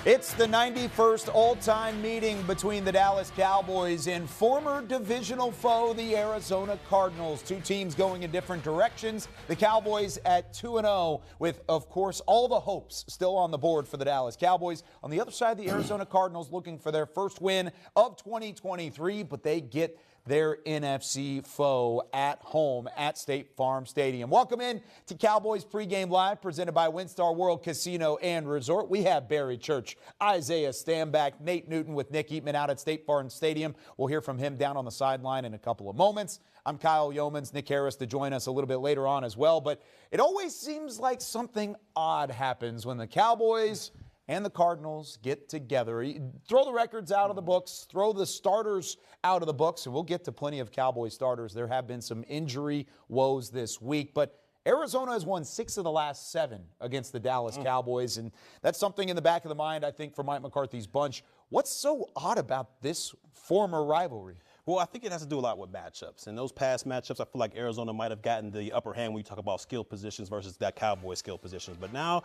It's the 91st all-time meeting between the Dallas Cowboys and former divisional foe, the Arizona Cardinals. Two teams going in different directions. The Cowboys at 2-0 with, of course, all the hopes still on the board for the Dallas Cowboys. On the other side, the Arizona Cardinals looking for their first win of 2023, but they get their NFC foe at home at State Farm Stadium. Welcome in to Cowboys Pregame Live, presented by WinStar World Casino and Resort. We have Barry Church, Isaiah Stanback, Nate Newton with Nick Eatman out at State Farm Stadium. We'll hear from him down on the sideline in a couple of moments. I'm Kyle Yeomans, Nick Harris to join us a little bit later on as well. But it always seems like something odd happens when the Cowboys and the Cardinals get together. Throw the records out of the books, throw the starters out of the books, and we'll get to plenty of Cowboy starters. There have been some injury woes this week, but Arizona has won 6 of the last 7 against the Dallas Cowboys, and that's something in the back of the mind, I think, for Mike McCarthy's bunch. What's so odd about this former rivalry? Well, I think it has to do a lot with matchups. In those past matchups, I feel like Arizona might have gotten the upper hand when you talk about skill positions versus that Cowboy skill positions. But now,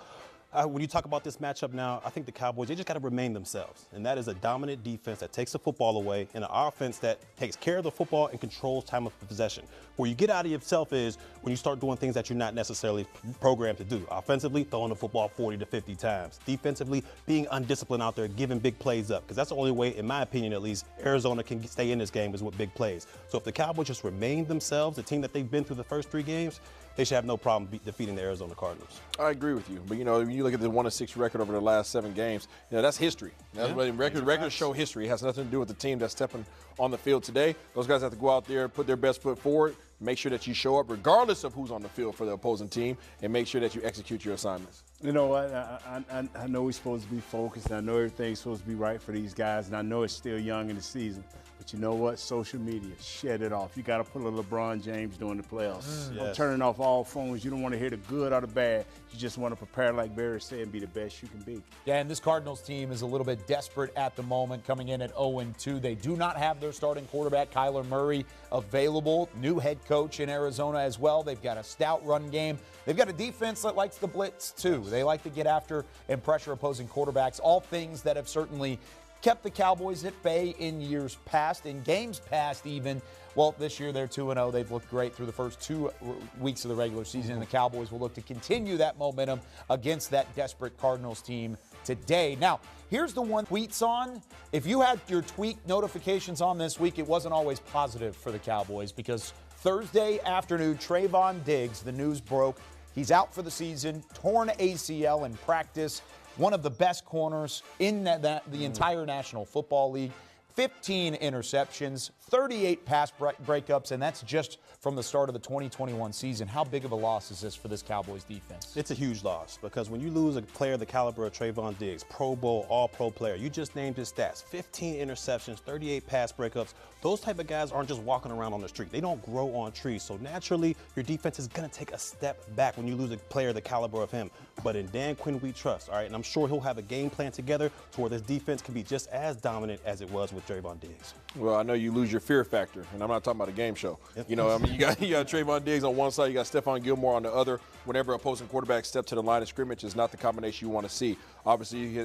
when you talk about this matchup now, I think the Cowboys, they just got to remain themselves. And that is a dominant defense that takes the football away and an offense that takes care of the football and controls time of possession. Where you get out of yourself is when you start doing things that you're not necessarily programmed to do. Offensively, throwing the football 40 to 50 times. Defensively, being undisciplined out there, giving big plays up. Because that's the only way, in my opinion at least, Arizona can stay in this game is with big plays. So if the Cowboys just remain themselves, the team that they've been through the first 3 games, they should have no problem defeating the Arizona Cardinals. I agree with you. But, when you look at the 1-6 record over the last 7 games, that's history. That's what records show history. It has nothing to do with the team that's stepping on the field today. Those guys have to go out there, put their best foot forward, make sure that you show up regardless of who's on the field for the opposing team, and make sure that you execute your assignments. You know what? I know we're supposed to be focused, and I know everything's supposed to be right for these guys, and I know it's still young in the season. But you know what? Social media, shed it off. You got to put a LeBron James during the playoffs. Yes. Turning off all phones. You don't want to hear the good or the bad. You just want to prepare, like Barry said, and be the best you can be. Yeah, and this Cardinals team is a little bit desperate at the moment, coming in at 0-2. They do not have their starting quarterback, Kyler Murray, available. New head coach in Arizona as well. They've got a stout run game. They've got a defense that likes the blitz, too. They like to get after and pressure opposing quarterbacks, all things that have certainly kept the Cowboys at bay in years past, in games past even. Well, this year they're 2-0. They've looked great through the first 2 weeks of the regular season, and the Cowboys will look to continue that momentum against that desperate Cardinals team today. Now, here's the one tweets on. If you had your tweet notifications on this week, it wasn't always positive for the Cowboys because Thursday afternoon, Trayvon Diggs, the news broke, he's out for the season, torn ACL in practice. One of the best corners in the entire National Football League. 15 interceptions, 38 pass breakups, and that's just from the start of the 2021 season. How big of a loss is this for this Cowboys defense? It's a huge loss because when you lose a player the caliber of Trayvon Diggs, Pro Bowl, All-Pro player, you just named his stats, 15 interceptions, 38 pass breakups. Those type of guys aren't just walking around on the street. They don't grow on trees. So naturally, your defense is going to take a step back when you lose a player the caliber of him. But in Dan Quinn, we trust, all right? And I'm sure he'll have a game plan together to where this defense can be just as dominant as it was with Trayvon Diggs. Well, I know you lose your fear factor, and I'm not talking about a game show. You got Trayvon Diggs on one side, you got Stephon Gilmore on the other. Whenever opposing quarterbacks step to the line of scrimmage, is not the combination you want to see. Obviously,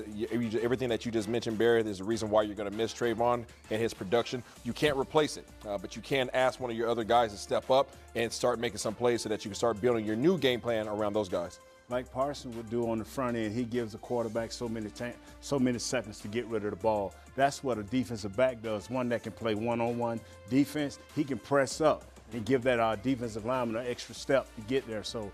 everything that you just mentioned, Barry, there's a reason why you're going to miss Trayvon and his production. You can't replace it, but you can ask one of your other guys to step up and start making some plays so that you can start building your new game plan around those guys. Like Parsons would do on the front end, he gives a quarterback so many seconds to get rid of the ball. That's what a defensive back does. One that can play one-on-one defense, he can press up and give that defensive lineman an extra step to get there. So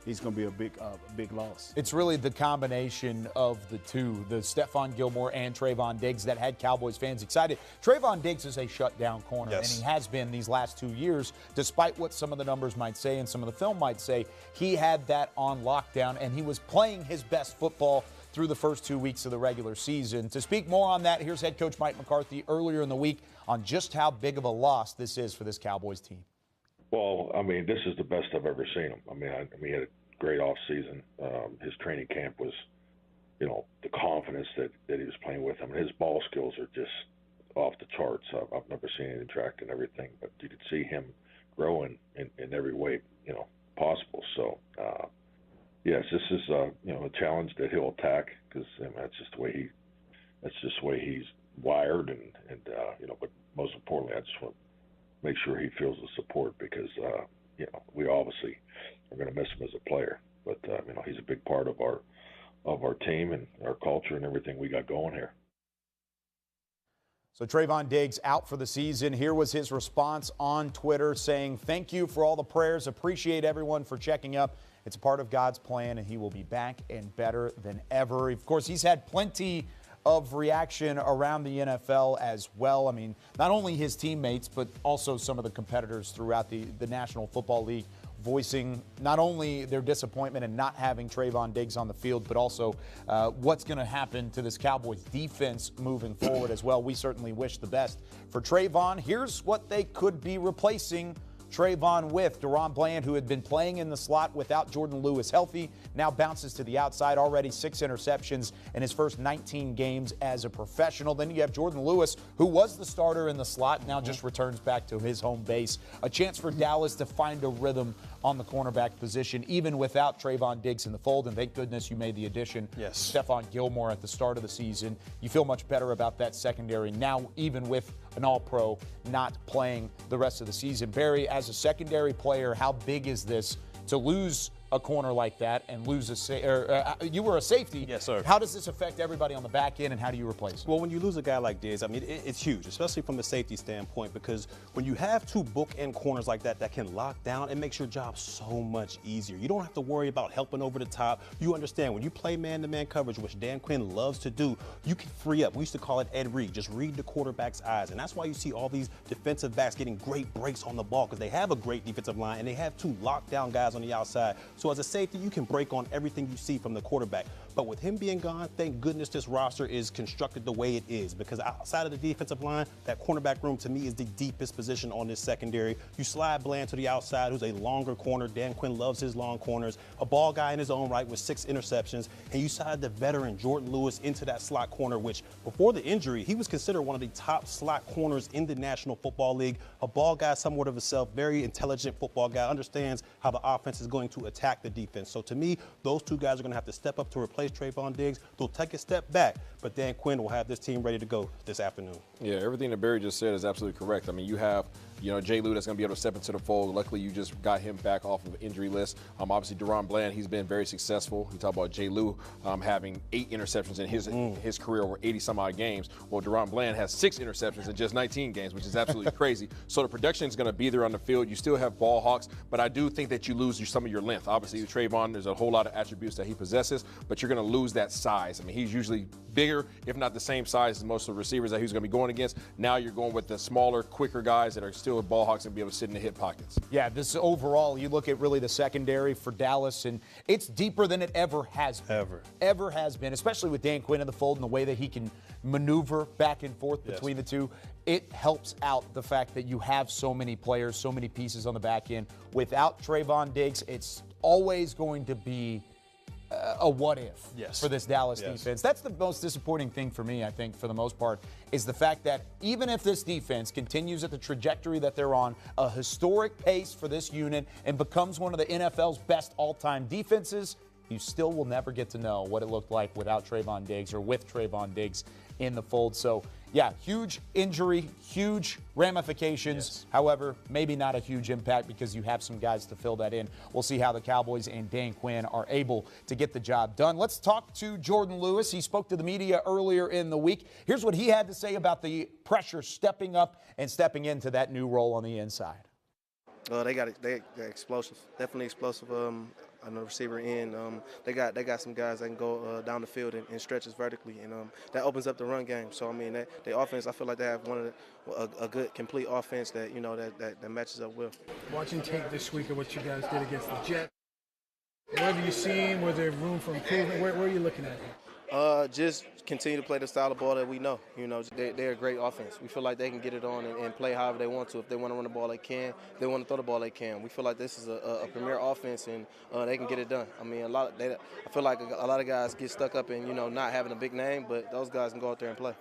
he's going to be a big loss. It's really the combination of the two, the Stephon Gilmore and Trayvon Diggs, that had Cowboys fans excited. Trayvon Diggs is a shutdown corner, and he has been these last 2 years. Despite what some of the numbers might say and some of the film might say, he had that on lockdown, and he was playing his best football through the first 2 weeks of the regular season. To speak more on that, here's head coach Mike McCarthy earlier in the week on just how big of a loss this is for this Cowboys team. Well, I mean, this is the best I've ever seen him. I mean, he had a great offseason. His training camp was, the confidence that he was playing with. I mean, his ball skills are just off the charts. I've never seen anything tracked and everything, but you could see him growing in every way, possible. So, yes, this is a challenge that he'll attack because that's just the way that's just the way he's wired, and but most importantly, I just want to make sure he feels the support because we obviously are going to miss him as a player, but he's a big part of our team and our culture and everything we got going here. So Trayvon Diggs out for the season. Here was his response on Twitter saying, "Thank you for all the prayers. Appreciate everyone for checking up. It's a part of God's plan, and he will be back and better than ever." Of course, he's had plenty of reaction around the NFL as well. I mean, not only his teammates, but also some of the competitors throughout the National Football League voicing not only their disappointment in not having Trayvon Diggs on the field, but also what's going to happen to this Cowboys defense moving forward as well. We certainly wish the best for Trayvon. Here's what they could be replacing Trayvon with. Deron Bland, who had been playing in the slot without Jordan Lewis healthy, now bounces to the outside. Already 6 interceptions in his first 19 games as a professional. Then you have Jordan Lewis, who was the starter in the slot, now just returns back to his home base. A chance for Dallas to find a rhythm on the cornerback position, even without Trayvon Diggs in the fold. And thank goodness you made the addition. Yes. Stephon Gilmore at the start of the season. You feel much better about that secondary now, even with an all-pro not playing the rest of the season. Barry, as a secondary player, how big is this to lose a corner like that and lose you were a safety. Yes, sir. How does this affect everybody on the back end, and how do you replace him? Well, when you lose a guy like Diggs, I mean, it's huge, especially from a safety standpoint, because when you have 2 bookend corners like that can lock down, it makes your job so much easier. You don't have to worry about helping over the top. You understand when you play man-to-man coverage, which Dan Quinn loves to do, you can free up. We used to call it Ed Reed. Just read the quarterback's eyes, and that's why you see all these defensive backs getting great breaks on the ball, because they have a great defensive line and they have 2 lockdown guys on the outside. So as a safety, you can break on everything you see from the quarterback. But with him being gone, thank goodness this roster is constructed the way it is, because outside of the defensive line, that cornerback room to me is the deepest position on this secondary. You slide Bland to the outside, who's a longer corner. Dan Quinn loves his long corners. A ball guy in his own right with 6 interceptions. And you slide the veteran Jordan Lewis into that slot corner, which before the injury, he was considered one of the top slot corners in the National Football League. A ball guy, somewhat of himself, very intelligent football guy, understands how the offense is going to attack the defense. So to me, those 2 guys are going to have to step up to replace Trayvon Diggs. They'll take a step back, but Dan Quinn will have this team ready to go this afternoon. Yeah, everything that Barry just said is absolutely correct. I mean, you have, Jay Lou that's going to be able to step into the fold. Luckily, you just got him back off of injury list. Obviously, Deron Bland, he's been very successful. You talk about Jay Lou having 8 interceptions in his career over 80-some-odd games. Well, Deron Bland has 6 interceptions in just 19 games, which is absolutely crazy. So the production is going to be there on the field. You still have ball hawks, but I do think that you lose some of your length. Obviously, Trayvon, there's a whole lot of attributes that he possesses, but you're going to lose that size. I mean, he's usually bigger, if not the same size as most of the receivers that he's going to be going against. Now you're going with the smaller, quicker guys that are still ball hawks and be able to sit in the hip pockets. Yeah, this overall, you look at really the secondary for Dallas, and it's deeper than it ever has been. Ever has been, especially with Dan Quinn in the fold and the way that he can maneuver back and forth between the two. It helps out the fact that you have so many players, so many pieces on the back end. Without Trayvon Diggs, it's always going to be a what if for this Dallas defense. That's the most disappointing thing for me, I think, for the most part, is the fact that even if this defense continues at the trajectory that they're on, a historic pace for this unit, and becomes one of the NFL's best all-time defenses, you still will never get to know what it looked like without Trayvon Diggs or with Trayvon Diggs in the fold. So, yeah, huge injury, huge ramifications. However, maybe not a huge impact because you have some guys to fill that in. We'll see how the Cowboys and Dan Quinn are able to get the job done. Let's talk to Jordan Lewis. He spoke to the media earlier in the week. Here's what he had to say about the pressure stepping up and stepping into that new role on the inside. They got explosive, definitely explosive. On the receiver end, they got some guys that can go down the field and stretch us vertically, and that opens up the run game. So I mean, the offense, I feel like they have a good complete offense that that matches up well. Watching tape this week of what you guys did against the Jets, what have you seen? Was there room for improvement? Where are you looking at? Just continue to play the style of ball that we know. They're a great offense. We feel like they can get it on and play however they want to. If they want to run the ball, they can. If they want to throw the ball, they can. We feel like this is a premier offense, and they can get it done. I mean, I feel like a lot of guys get stuck up in not having a big name, but those guys can go out there and play.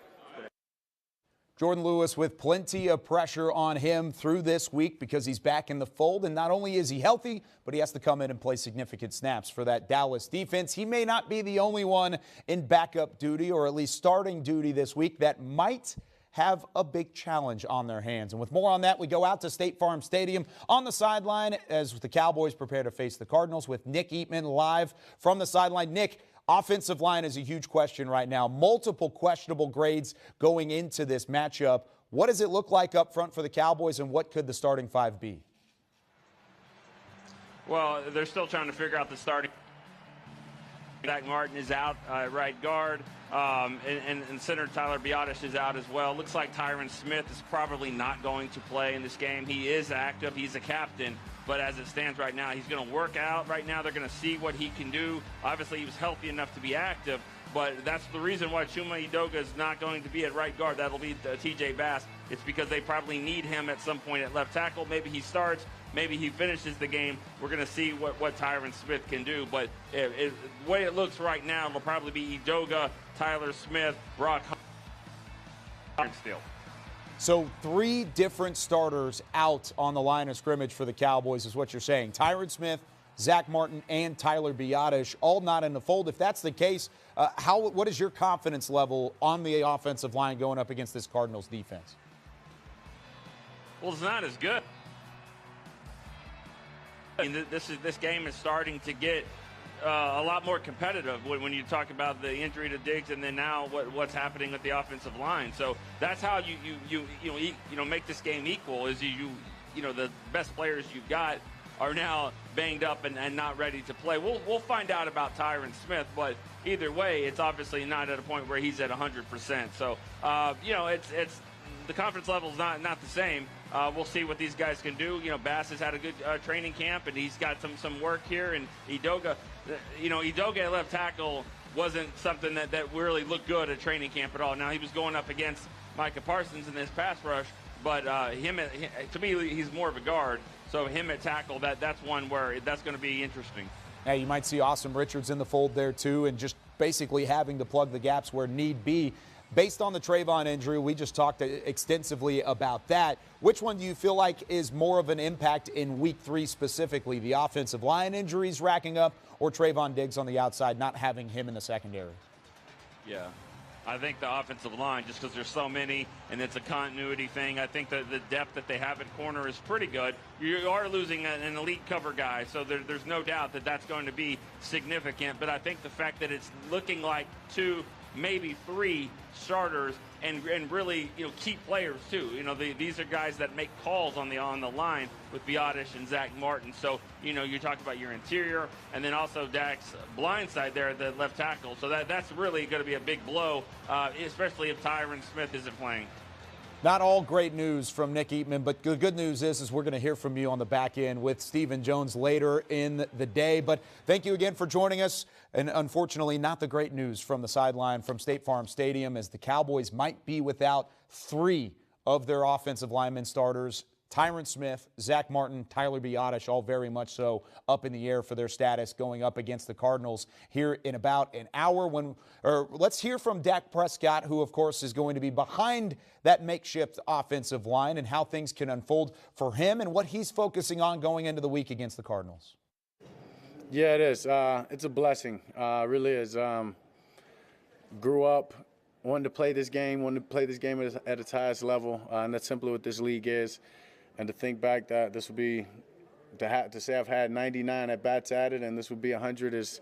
Jordan Lewis with plenty of pressure on him through this week because he's back in the fold. And not only is he healthy, but he has to come in and play significant snaps for that Dallas defense. He may not be the only one in backup duty, or at least starting duty this week, that might have a big challenge on their hands. And with more on that, we go out to State Farm Stadium on the sideline as the Cowboys prepare to face the Cardinals with Nick Eatman live from the sideline. Nick, offensive line is a huge question right now. Multiple questionable grades going into this matchup. What does it look like up front for the Cowboys, and what could the starting five be? Well, they're still trying to figure out the starting. Zach Martin is out at right guard, and center Tyler Biotish is out as well. Looks like Tyron Smith is probably not going to play in this game. He is active. He's a captain. But as it stands right now, he's going to work out right now. They're going to see what he can do. Obviously, he was healthy enough to be active, but that's the reason why Chuma Edoga is not going to be at right guard. That'll be TJ Bass. It's because they probably need him at some point at left tackle. Maybe he starts. Maybe he finishes the game. We're going to see what Tyron Smith can do. But the way it looks right now, it'll probably be Edoga, Tyler Smith, Brock still. So 3 different starters out on the line of scrimmage for the Cowboys is what you're saying. Tyron Smith, Zach Martin, and Tyler Biotish all not in the fold. If that's the case, what is your confidence level on the offensive line going up against this Cardinals defense? Well, it's not as good. I mean, this game is starting to get a lot more competitive when you talk about the injury to Diggs, and then now what's happening with the offensive line. So that's how you make this game equal. Is the best players you've got are now banged up and not ready to play. We'll find out about Tyron Smith, but either way, it's obviously not at a point where he's at 100%. So it's the confidence level is not the same. We'll see what these guys can do. Bass has had a good training camp, and he's got some work here. And Edoga at left tackle wasn't something that really looked good at training camp at all. Now, he was going up against Micah Parsons in this pass rush, but to me, he's more of a guard. So him at tackle, that's one where that's going to be interesting. Now, you might see Austin Richards in the fold there, too, and just basically having to plug the gaps where need be. Based on the Trayvon injury, we just talked extensively about that. Which one do you feel like is more of an impact in Week 3 specifically? The offensive line injuries racking up, or Trayvon Diggs on the outside, not having him in the secondary? Yeah. I think the offensive line, just because there's so many and it's a continuity thing, I think that the depth that they have at corner is pretty good. You are losing an elite cover guy, so there's no doubt that that's going to be significant. But I think the fact that it's looking like 2, maybe 3 starters and really key players too. These are guys that make calls on the line with Biotish and Zach Martin. So you talk about your interior, and then also Dak's blind side there at the left tackle. So that's really going to be a big blow, especially if Tyron Smith isn't playing. Not all great news from Nick Eatman, but the good news is we're going to hear from you on the back end with Stephen Jones later in the day. But thank you again for joining us. And unfortunately, not the great news from the sideline from State Farm Stadium, as the Cowboys might be without 3 of their offensive linemen starters. Tyron Smith, Zach Martin, Tyler Biotish, all very much so up in the air for their status going up against the Cardinals here in about an hour. Let's hear from Dak Prescott, who, of course, is going to be behind that makeshift offensive line, and how things can unfold for him and what he's focusing on going into the week against the Cardinals. Yeah, it is. It's a blessing. Really is. Grew up wanting to play this game at its highest level, and that's simply what this league is. And to think back that this would be, to say I've had 99 at-bats at it and this would be 100 is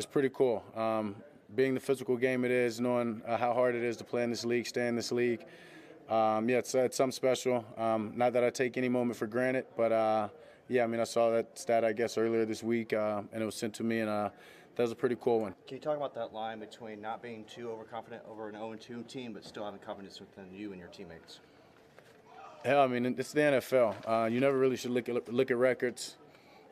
pretty cool. Being the physical game it is, knowing how hard it is to play in this league, stay in this league, it's something special. Not that I take any moment for granted, but I saw that stat, I guess, earlier this week, and it was sent to me, and that was a pretty cool one. Can you talk about that line between not being too overconfident over an 0-2 team, but still having confidence within you and your teammates? Yeah, it's the NFL. You never really should look at records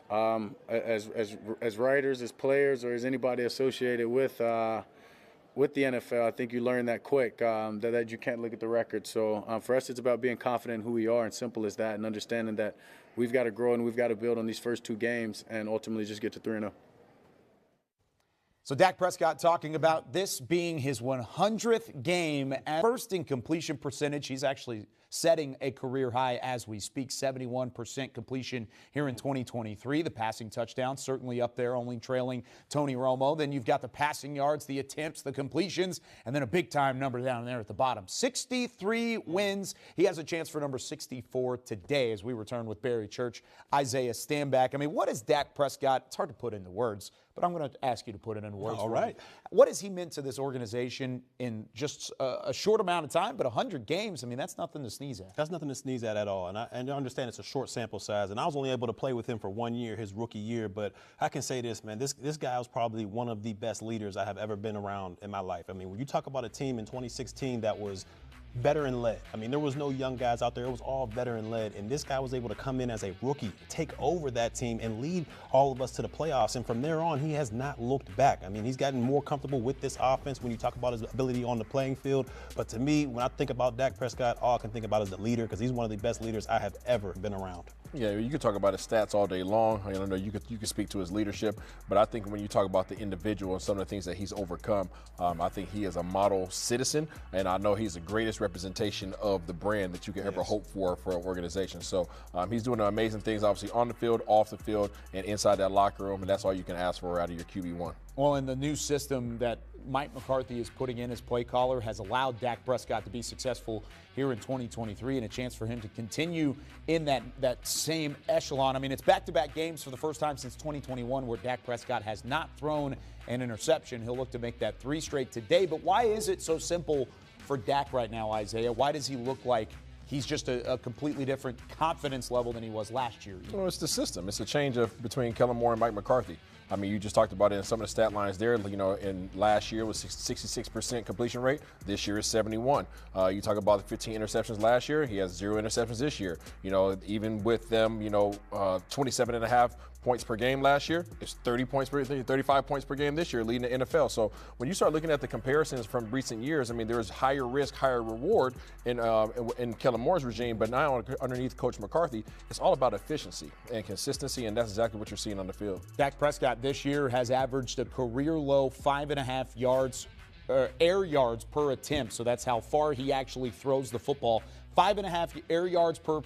as writers, as players, or as anybody associated with the NFL. I think you learn that quick, that you can't look at the records. So for us, it's about being confident in who we are, and simple as that, and understanding that we've got to grow and we've got to build on these first 2 games and ultimately just get to 3-0. So Dak Prescott talking about this being his 100th game at first in completion percentage. He's actually setting a career high as we speak, 71% completion here in 2023. The passing touchdown certainly up there, only trailing Tony Romo. Then you've got the passing yards, the attempts, the completions, and then a big-time number down there at the bottom. 63 wins. He has a chance for number 64 today as we return with Barry Church, Isaiah Stanback. I mean, what is Dak Prescott? It's hard to put into words, but I'm going to ask you to put it in words. All right. What has he meant to this organization in just a short amount of time? But 100 games, I mean, that's nothing to sneeze at. That's nothing to sneeze at all. And I understand it's a short sample size. And I was only able to play with him for 1 year, his rookie year. But I can say this, man, this guy was probably one of the best leaders I have ever been around in my life. I mean, when you talk about a team in 2016 that was veteran-led. I mean, there was no young guys out there. It was all veteran-led. And this guy was able to come in as a rookie, take over that team, and lead all of us to the playoffs. And from there on, he has not looked back. I mean, he's gotten more comfortable with this offense when you talk about his ability on the playing field. But to me, when I think about Dak Prescott, all I can think about is the leader, because he's one of the best leaders I have ever been around. Yeah, you could talk about his stats all day long. I don't know, you could speak to his leadership, but I think when you talk about the individual and some of the things that he's overcome, I think he is a model citizen, and I know he's the greatest representation of the brand that you could ever hope for an organization. So he's doing amazing things, obviously, on the field, off the field, and inside that locker room, and that's all you can ask for out of your QB1. Well, and the new system that Mike McCarthy is putting in as play caller has allowed Dak Prescott to be successful here in 2023 and a chance for him to continue in that same echelon. I mean, it's back-to-back games for the first time since 2021 where Dak Prescott has not thrown an interception. He'll look to make that 3 straight today. But why is it so simple for Dak right now, Isaiah? Why does he look like he's just a completely different confidence level than he was last year? Well, it's the system. It's a change between Kellen Moore and Mike McCarthy. I mean, you just talked about it in some of the stat lines there. You know, in last year was 66% completion rate. This year is 71. You talk about the 15 interceptions last year. He has 0 interceptions this year. You know, even with them, 27.5 points per game last year. It's 35 points per game this year, leading the NFL. So when you start looking at the comparisons from recent years, I mean, there's higher risk, higher reward in Kellen Moore's regime, but now underneath Coach McCarthy, it's all about efficiency and consistency, and that's exactly what you're seeing on the field. Dak Prescott this year has averaged a career low 5.5 yards, air yards per attempt. So that's how far he actually throws the football. 5.5 air yards per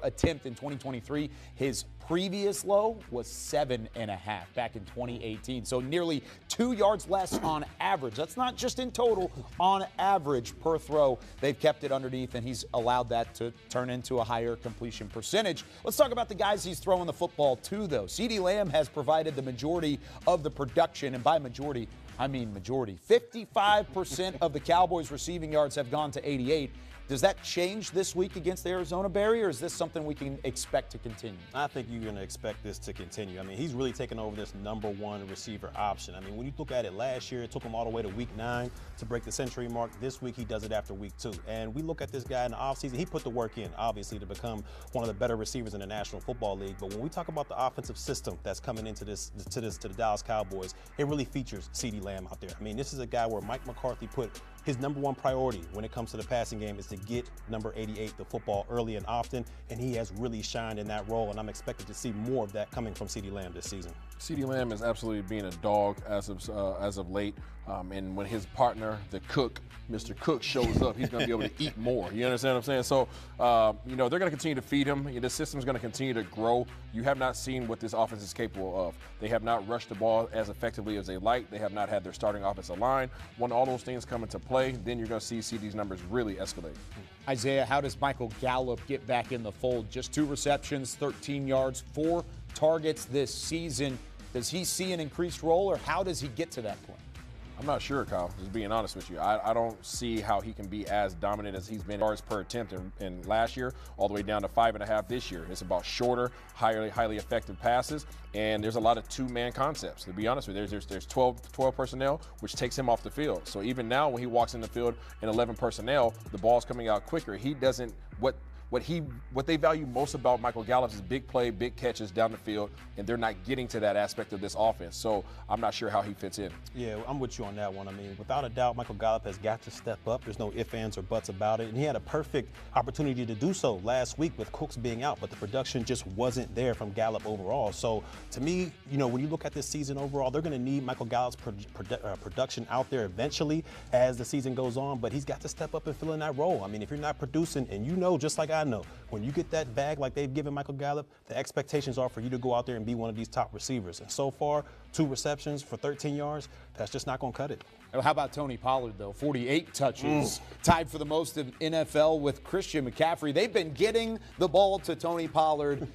attempt in 2023. His previous low was 7.5 back in 2018. So nearly 2 yards less on average. That's not just in total, on average per throw. They've kept it underneath, and he's allowed that to turn into a higher completion percentage. Let's talk about the guys he's throwing the football to, though. CeeDee Lamb has provided the majority of the production, and by majority, I mean majority. 55% of the Cowboys' receiving yards have gone to 88. Does that change this week against the Arizona Bears, or is this something we can expect to continue? I think you're going to expect this to continue. I mean, he's really taken over this #1 receiver option. I mean, when you look at it last year, it took him all the way to week 9 to break the century mark. This week, he does it after week 2. And we look at this guy in the offseason, he put the work in, obviously, to become one of the better receivers in the National Football League. But when we talk about the offensive system that's coming into to the Dallas Cowboys, it really features CeeDee Lamb out there. I mean, this is a guy where Mike McCarthy put his #1 priority when it comes to the passing game is to get number 88 the football early and often, and he has really shined in that role, and I'm expected to see more of that coming from CeeDee Lamb this season. CeeDee Lamb is absolutely being a dog as of late, and when his partner, the cook, Mr. Cook, shows up, he's going to be able to eat more. You understand what I'm saying? So, they're going to continue to feed him. The system's going to continue to grow. You have not seen what this offense is capable of. They have not rushed the ball as effectively as they like. They have not had their starting offensive line. When all those things come into play, then you're going to see these numbers really escalate. Isaiah, how does Michael Gallup get back in the fold? Just 2 receptions, 13 yards, 4 targets this season. Does he see an increased role, or how does he get to that point? I'm not sure, Kyle, just being honest with you. I don't see how he can be as dominant as he's been yards per attempt in last year, all the way down to 5.5 this year. It's about shorter, highly effective passes, and there's a lot of 2-man concepts. To be honest with you, there's 12 personnel, which takes him off the field. So even now when he walks in the field in 11 personnel, the ball's coming out quicker. He doesn't, what they value most about Michael Gallup is big play, big catches down the field, and they're not getting to that aspect of this offense. So I'm not sure how he fits in. Yeah, I'm with you on that one. I mean, without a doubt, Michael Gallup has got to step up. There's no ifs, ands, or buts about it. And he had a perfect opportunity to do so last week with Cooks being out, but the production just wasn't there from Gallup overall. So to me, you know, when you look at this season overall, they're going to need Michael Gallup's production out there eventually as the season goes on, but he's got to step up and fill in that role. I mean, if you're not producing, and you know, just like I know, when you get that bag like they've given Michael Gallup, the expectations are for you to go out there and be one of these top receivers. And so far, 2 receptions for 13 yards, that's just not going to cut it. How about Tony Pollard, though? 48 touches, tied for the most in NFL with Christian McCaffrey. They've been getting the ball to Tony Pollard.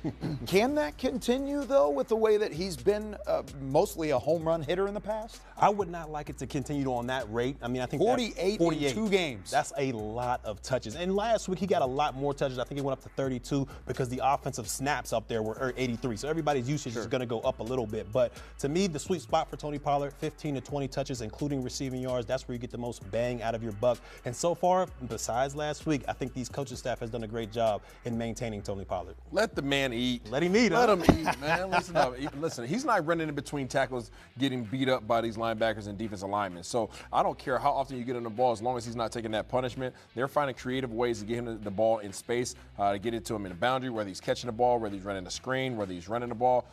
Can that continue, though, with the way that he's been mostly a home run hitter in the past? I would not like it to continue on that rate. I mean, I think 48 in 2 games. That's a lot of touches. And last week, he got a lot more touches. I think he went up to 32 because the offensive snaps up there were 83. So everybody's usage is going to go up a little bit. But to me, the sweet spot for Tony Pollard, 15 to 20 touches, including receiving yards. That's where you get the most bang out of your buck. And so far, besides last week, I think these coaching staff has done a great job in maintaining Tony Pollard. Let the man eat. Let him eat. Let him eat, man. Listen, he's not running in between tackles getting beat up by these linebackers and defensive linemen. So I don't care how often you get him the ball, as long as he's not taking that punishment. They're finding creative ways to get him the ball in space, to get it to him in the boundary, whether he's catching the ball, whether he's running the screen, whether he's running the ball.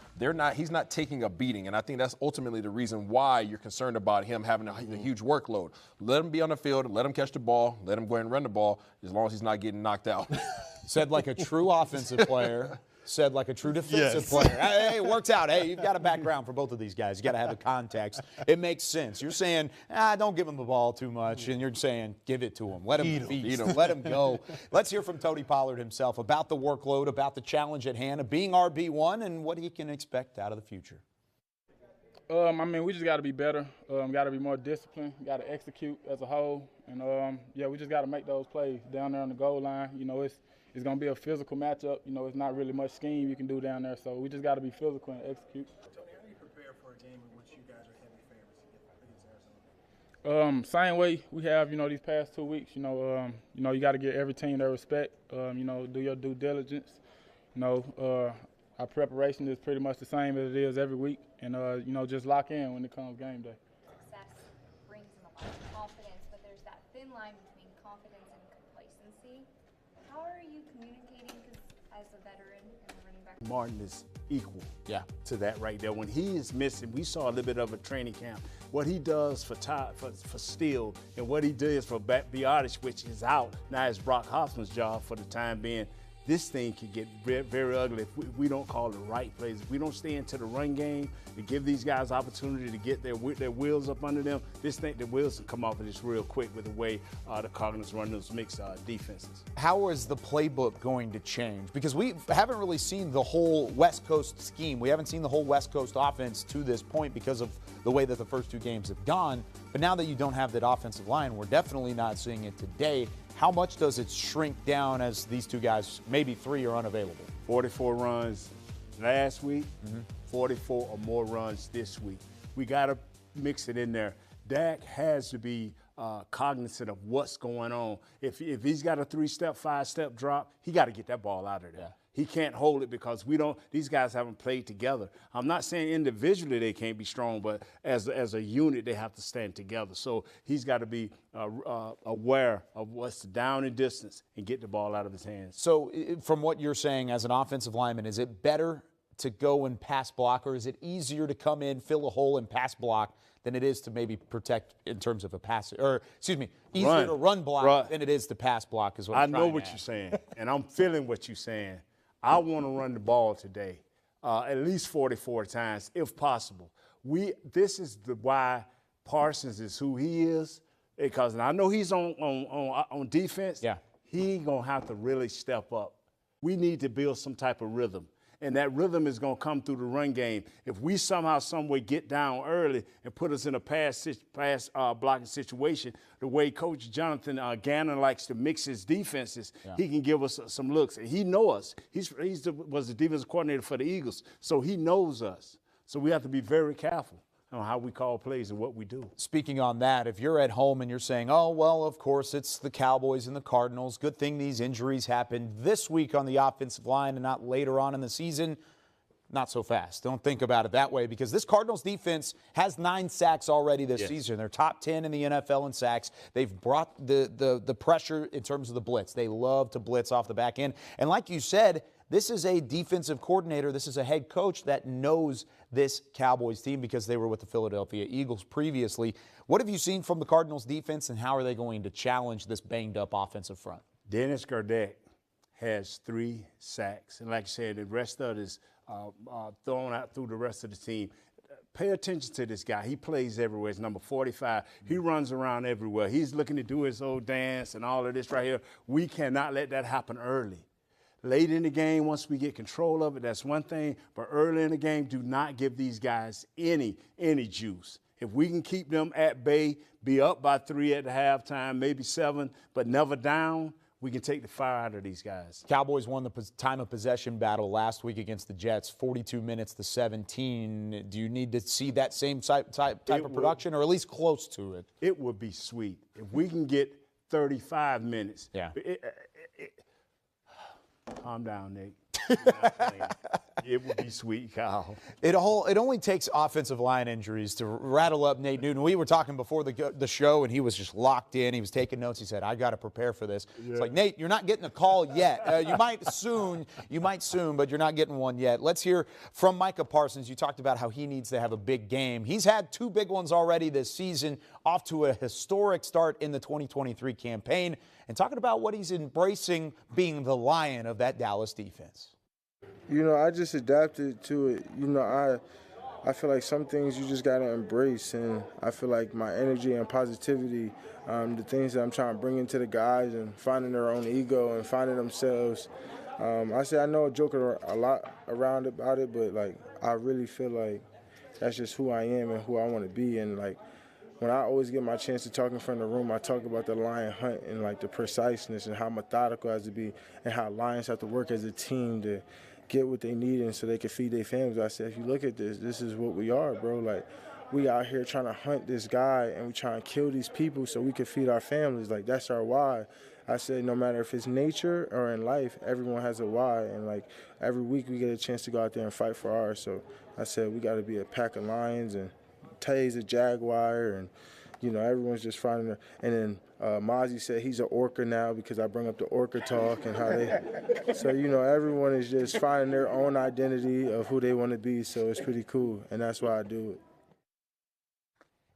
He's not taking a beating. And I think that's ultimately the reason why you're concerned about him having a huge workload. Let him be on the field, let him catch the ball, let him go ahead and run the ball, as long as he's not getting knocked out. Said like a true offensive player. Said like a true defensive player. Hey, it works out. Hey, you've got a background for both of these guys. You got to have a context. It makes sense. You're saying, don't give him the ball too much, and you're saying, give it to him. Let him feast. Let him go. Let's hear from Tony Pollard himself about the workload, about the challenge at hand of being RB1, and what he can expect out of the future. I mean, we just got to be better. Got to be more disciplined. Got to execute as a whole. And, we just got to make those plays down there on the goal line. You know, it's going to be a physical matchup. You know, it's not really much scheme you can do down there. So we just got to be physical and execute. Tony, how do you prepare for a game in which you guys are heavy favorites against Arizona? Same way we have, these past 2 weeks. You got to give every team their respect. Do your due diligence. Our preparation is pretty much the same as it is every week. And, just lock in when it comes game day. Success brings in a lot of confidence, but there's that thin line between confidence and complacency. How are you communicating as a veteran and a running back? Martin is equal to that right there. When he is missing, we saw a little bit of a training camp. What he does for Steele and what he does for Biotish, which is out, now it's Brock Hoffman's job for the time being. This thing can get very, very ugly if we don't call the right plays. If we don't stay into the run game and give these guys opportunity to get their wheels up under them, the wheels will come off of this real quick with the way the Cardinals run those mixed defenses. How is the playbook going to change? Because we haven't really seen the whole West Coast scheme. We haven't seen the whole West Coast offense to this point because of the way that the first 2 games have gone. But now that you don't have that offensive line, we're definitely not seeing it today. How much does it shrink down as these 2 guys, maybe 3, are unavailable? 44 runs last week, 44 or more runs this week. We got to mix it in there. Dak has to be cognizant of what's going on. If he's got a 3-step, 5-step drop, he got to get that ball out of there. Yeah. He can't hold it because these guys haven't played together. I'm not saying individually they can't be strong, but as a unit, they have to stand together. So he's got to be aware of what's the down and distance and get the ball out of his hands. So from what you're saying as an offensive lineman, is it better to go and pass block, or is it easier to come in, fill a hole and pass block than it is to maybe protect in terms of a pass, or easier to run block than it is to pass block is what I'm I know what you're saying, and I'm feeling what you're saying. I want to run the ball today, at least 44 times, if possible. This is why Parsons is who he is, because I know he's on defense. Yeah, he gonna have to really step up. We need to build some type of rhythm, and that rhythm is gonna come through the run game. If we somehow, some way get down early and put us in a pass blocking situation, the way Coach Jonathan Gannon likes to mix his defenses, he can give us some looks. And he knows us. Was the defensive coordinator for the Eagles, so he knows us. So we have to be very careful. on how we call plays and what we do. Speaking on that, if you're at home and you're saying, oh, well, of course, it's the Cowboys and the Cardinals. Good thing these injuries happened this week on the offensive line and not later on in the season. Not so fast. Don't think about it that way, because this Cardinals defense has 9 sacks already this season. They're top 10 in the NFL in sacks. They've brought the pressure in terms of the blitz. They love to blitz off the back end. And like you said, this is a defensive coordinator. This is a head coach that knows this Cowboys team because they were with the Philadelphia Eagles previously. What have you seen from the Cardinals defense, and how are they going to challenge this banged-up offensive front? Dennis Gardeck has 3 sacks. And like you said, the rest of it is thrown out through the rest of the team. Pay attention to this guy. He plays everywhere. It's number 45. He runs around everywhere. He's looking to do his old dance and all of this right here. We cannot let that happen early. Late in the game, once we get control of it, that's one thing. But early in the game, do not give these guys any juice. If we can keep them at bay, be up by 3 at the halftime, maybe 7, but never down, we can take the fire out of these guys. Cowboys won the time of possession battle last week against the Jets, 42 minutes to 17. Do you need to see that same type of production, or at least close to it? It would be sweet if we can get 35 minutes. Yeah. Calm down, Nate. It would be sweet, Kyle. It only takes offensive line injuries to rattle up Nate Newton. We were talking before the show, and he was just locked in. He was taking notes. He said, I got to prepare for this. Yeah. It's like, Nate, you're not getting a call yet. You might soon, but you're not getting one yet. Let's hear from Micah Parsons. You talked about how he needs to have a big game. He's had 2 big ones already this season, off to a historic start in the 2023 campaign, and talking about what he's embracing being the lion of that Dallas defense. You know, I just adapted to it. You know, I feel like some things you just got to embrace, and I feel like my energy and positivity, the things that I'm trying to bring into the guys and finding their own ego and finding themselves. I know a joke a lot around about it, but, like, I really feel like that's just who I am and who I want to be. And, like, when I always get my chance to talk in front of the room, I talk about the lion hunt and, like, the preciseness and how methodical it has to be and how lions have to work as a team to get what they need and so they can feed their families. I said, if you look at this is what we are, bro. Like, we out here trying to hunt this guy and we trying to kill these people so we can feed our families. Like, that's our why. I said, no matter if it's nature or in life, everyone has a why. And, like, every week we get a chance to go out there and fight for ours. So I said, we got to be a pack of lions, and Tay's a jaguar, and, you know, everyone's just finding their. And then Mozzie said he's an orca now because I bring up the orca talk and how they. So, you know, everyone is just finding their own identity of who they want to be. So it's pretty cool, and that's why I do it.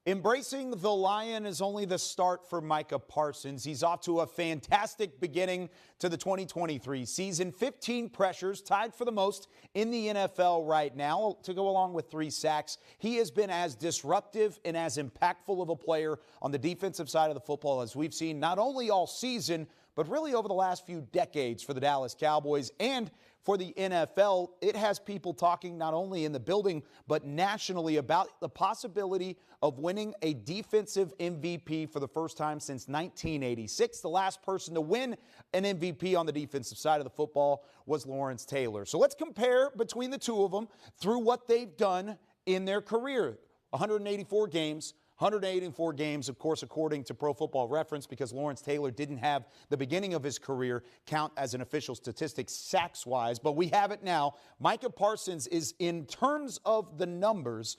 Embracing the lion is only the start for Micah Parsons. He's off to a fantastic beginning to the 2023 season. 15 pressures, tied for the most in the NFL right now, to go along with 3 sacks. He has been as disruptive and as impactful of a player on the defensive side of the football as we've seen not only all season, but really over the last few decades for the Dallas Cowboys and for the NFL. It has people talking not only in the building, but nationally about the possibility of winning a defensive MVP for the first time since 1986. The last person to win an MVP on the defensive side of the football was Lawrence Taylor. So let's compare between the two of them through what they've done in their career. 184 games. 184 games, of course, according to Pro Football Reference, because Lawrence Taylor didn't have the beginning of his career count as an official statistic sacks-wise, but we have it now. Micah Parsons is, in terms of the numbers,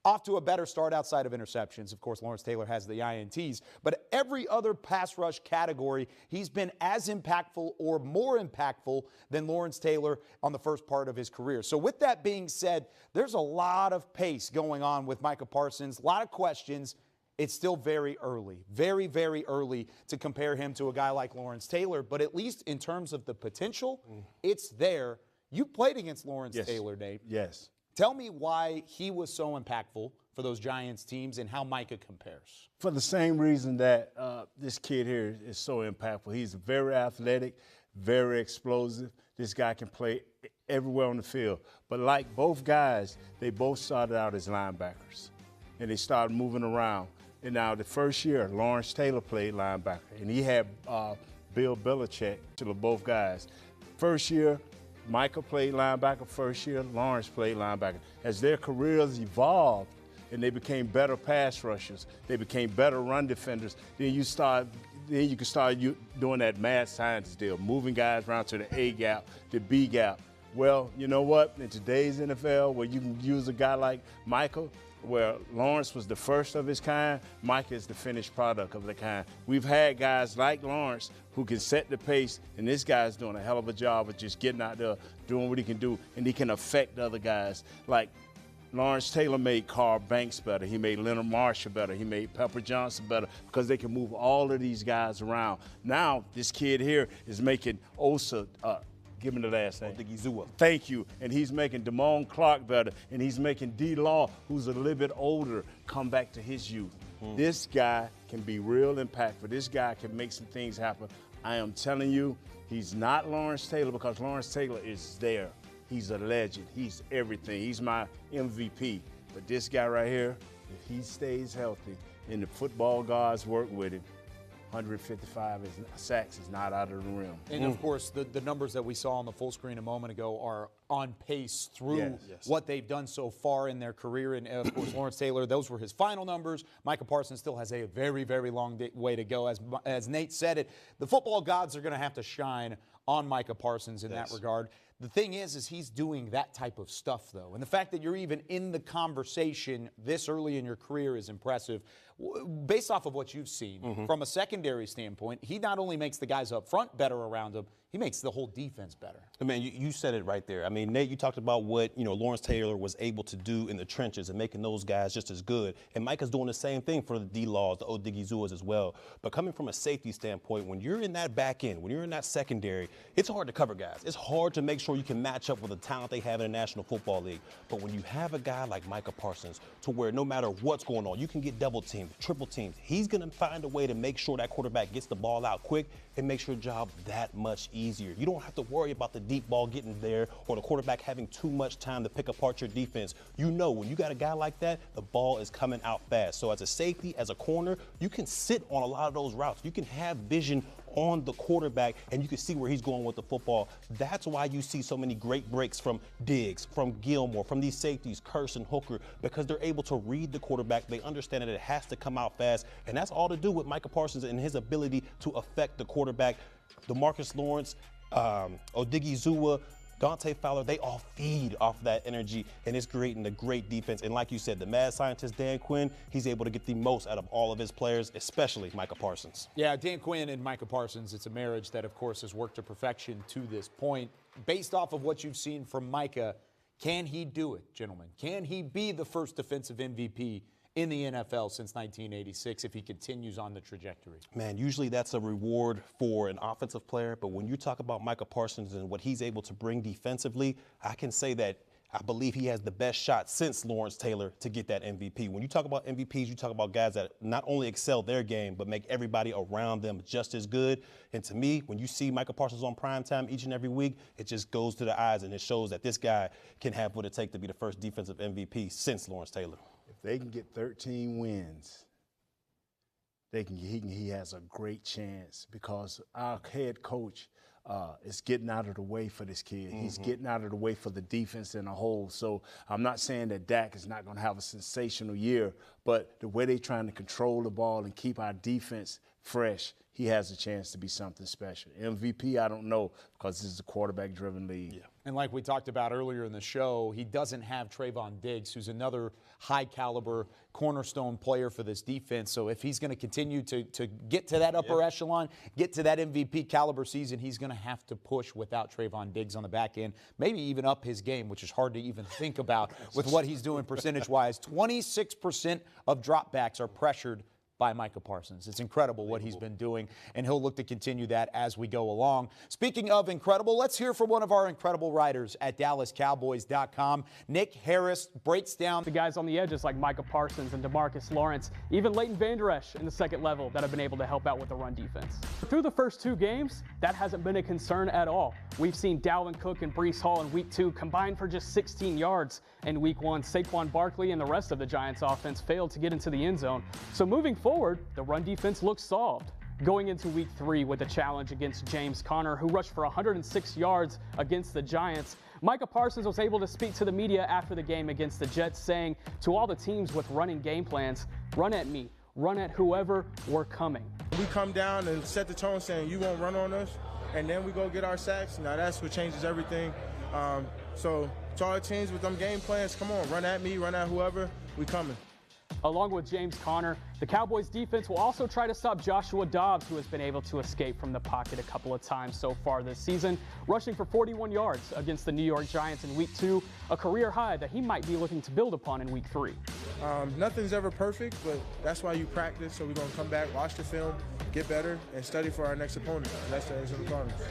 off to a better start outside of interceptions. Of course, Lawrence Taylor has the INTs, but every other pass rush category, he's been as impactful or more impactful than Lawrence Taylor on the first part of his career. So with that being said, there's a lot of pace going on with Micah Parsons, a lot of questions. It's still very early, very, very early to compare him to a guy like Lawrence Taylor, but at least in terms of the potential, it's there. You played against Lawrence Taylor, Nate. Yes. Tell me why he was so impactful for those Giants teams and how Micah compares. For the same reason that this kid here is so impactful. He's very athletic, very explosive. This guy can play everywhere on the field. But like both guys, they both started out as linebackers, and they started moving around. And now the first year, Lawrence Taylor played linebacker, and he had Bill Belichick to both guys. First year, Micah played linebacker first year, Lawrence played linebacker. As their careers evolved and they became better pass rushers. They became better run defenders. Then you can start doing that mad science deal, moving guys around to the A gap, the B gap. Well, you know what? In today's NFL, where you can use a guy like Michael, where Lawrence was the first of his kind, Mike is the finished product of the kind. We've had guys like Lawrence who can set the pace, and this guy's doing a hell of a job of just getting out there, doing what he can do, and he can affect other guys. Like Lawrence Taylor made Carl Banks better. He made Leonard Marshall better. He made Pepper Johnson better because they can move all of these guys around. Now, this kid here is making Osa give me the last name. Odigizua. Thank you. And he's making Damone Clark better. And he's making D-Law, who's a little bit older, come back to his youth. This guy can be real impactful. This guy can make some things happen. I am telling you, he's not Lawrence Taylor because Lawrence Taylor is there. He's a legend. He's everything. He's my MVP. But this guy right here, if he stays healthy and the football gods work with him, 155 sacks is not out of the rim. And of course, the numbers that we saw on the full screen a moment ago are on pace through what they've done so far in their career. And of course, Lawrence Taylor, those were his final numbers. Micah Parsons still has a very, very long way to go. As Nate said it, the football gods are going to have to shine on Micah Parsons in that regard. The thing is he's doing that type of stuff, though. And the fact that you're even in the conversation this early in your career is impressive. Based off of what you've seen, from a secondary standpoint, he not only makes the guys up front better around him, he makes the whole defense better. I mean, you said it right there. I mean, Nate, you talked about what, Lawrence Taylor was able to do in the trenches and making those guys just as good. And Micah's doing the same thing for the D-Laws, the Odigizuas as well. But coming from a safety standpoint, when you're in that back end, when you're in that secondary, it's hard to cover guys. It's hard to make sure you can match up with the talent they have in the National Football League. But when you have a guy like Micah Parsons, to where no matter what's going on, you can get double teamed, triple teamed. He's going to find a way to make sure that quarterback gets the ball out quick and makes your job that much easier. You don't have to worry about the deep ball getting there or the quarterback having too much time to pick apart your defense. You know when you got a guy like that, the ball is coming out fast. So as a safety, as a corner, you can sit on a lot of those routes. You can have vision on the quarterback, and you can see where he's going with the football. That's why you see so many great breaks from Diggs, from Gilmore, from these safeties, Curse and Hooker, because they're able to read the quarterback. They understand that it has to come out fast, and that's all to do with Micah Parsons and his ability to affect the quarterback. DeMarcus Lawrence, Odigizua, Dante Fowler, they all feed off that energy, and it's creating a great defense. And like you said, the mad scientist Dan Quinn, he's able to get the most out of all of his players, especially Micah Parsons. Yeah, Dan Quinn and Micah Parsons, it's a marriage that, of course, has worked to perfection to this point. Based off of what you've seen from Micah, can he do it, gentlemen? Can he be the first defensive MVP in the NFL since 1986 if he continues on the trajectory? Man, usually that's a reward for an offensive player, but when you talk about Micah Parsons and what he's able to bring defensively, I can say that I believe he has the best shot since Lawrence Taylor to get that MVP. When you talk about MVPs, you talk about guys that not only excel their game, but make everybody around them just as good. And to me, when you see Micah Parsons on primetime each and every week, it just goes to the eyes and it shows that this guy can have what it takes to be the first defensive MVP since Lawrence Taylor. If they can get 13 wins, he has a great chance because our head coach is getting out of the way for this kid. He's getting out of the way for the defense in a whole. So I'm not saying that Dak is not going to have a sensational year, but the way they're trying to control the ball and keep our defense fresh, he has a chance to be something special. MVP, I don't know, because this is a quarterback-driven league. Yeah. And like we talked about earlier in the show, he doesn't have Trayvon Diggs, who's another high-caliber cornerstone player for this defense. So if he's going to continue to get to that upper echelon, get to that MVP caliber season, he's going to have to push without Trayvon Diggs on the back end, maybe even up his game, which is hard to even think about with what he's doing percentage-wise. 26% of dropbacks are pressured by Micah Parsons. It's incredible what he's been doing, and he'll look to continue that as we go along. Speaking of incredible, let's hear from one of our incredible writers at DallasCowboys.com. Nick Harris breaks down the guys on the edges like Micah Parsons and DeMarcus Lawrence, even Leighton Vander Esch in the second level that have been able to help out with the run defense. Through the first two games, that hasn't been a concern at all. We've seen Dalvin Cook and Breece Hall in week 2 combine for just 16 yards. In week 1, Saquon Barkley and the rest of the Giants offense failed to get into the end zone. So moving forward, the run defense looks solved. Going into week 3 with a challenge against James Conner, who rushed for 106 yards against the Giants, Micah Parsons was able to speak to the media after the game against the Jets, saying to all the teams with running game plans, run at me, run at whoever, we're coming. We come down and set the tone saying you won't run on us, and then we go get our sacks. Now that's what changes everything. So to our teams with them game plans, come on, run at me, run at whoever, we coming. Along with James Conner, the Cowboys defense will also try to stop Joshua Dobbs, who has been able to escape from the pocket a couple of times so far this season, rushing for 41 yards against the New York Giants in Week 2, a career high that he might be looking to build upon in Week 3. Nothing's ever perfect, but that's why you practice. So we're going to come back, watch the film, get better, and study for our next opponent. And that's the Arizona Cardinals.